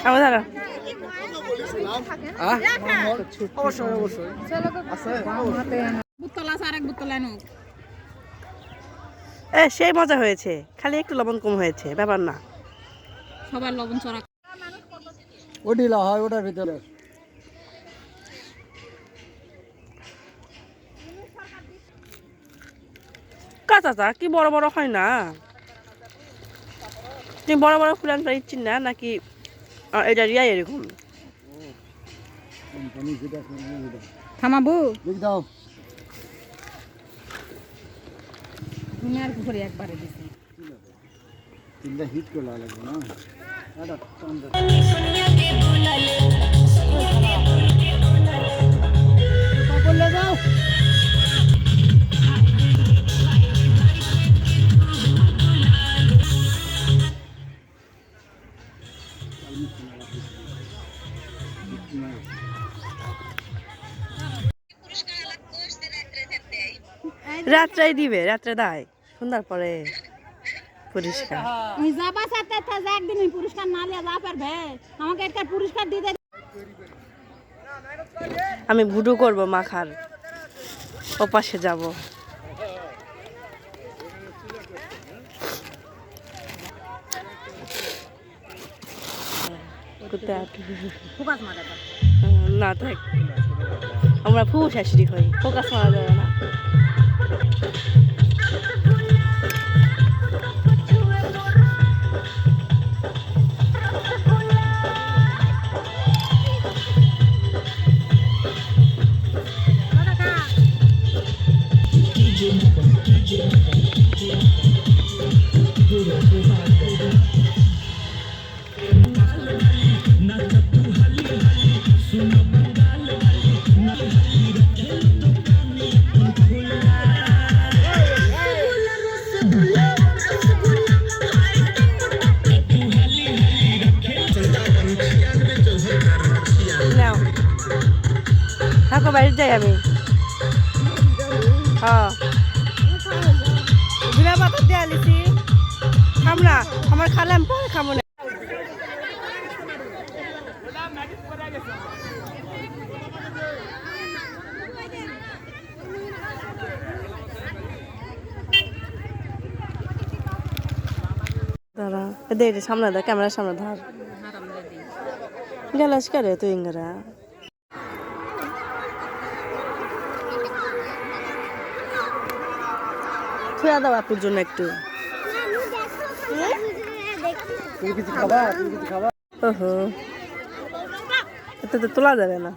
আমার দাঁড়া অবশ্যই অবশ্যই সেই মজা হয়েছে, খালি একটু লবণ কম হয়েছে, ব্যাপার না। সবার লবণ চড়া ওডিলা হয় ওটার ভিতরে। কাঁচাটা কি বড় বড় হয় না? তুমি বড় বড় ফুলান পাইছি না নাকি এটা রিয়া এরকম? থামাবো দাও তুমি আর পুকুরে একবারে দিছি তিনটা হিট করে লাগবে না এটা বলে দাও রাত্রেই দিবে, রাত্রে দেয়, সন্ধ্যার পরে পুরস্কার। যাবা সাথে থাকা একদিন পুরস্কার না লিয়া যা পারবে আমাকে একটা পুরস্কার দিতে। আমি ভুডু করব, মাখার ওপাশে যাব। না থাক, আমরা ফুল শাশুড়ি হই, ফোকাস মারা যাবে না। থাকো, বাইরে যাই আমি। হ্যাঁ ঘুরা পাথর দিয়ে আলিছি, খামলা আমার খালাম পরে খামো না। দাঁড়া দে সামনে ধর, ক্যামেরার সামনে ধর। গেলাস করে তুই ইঙ্গারা থুয়া দাও আপুর জন্য একটু। তুমি কিছু খাবা? তুমি কিছু খাবা? ওহো, এতে তো তোলা যাবে না।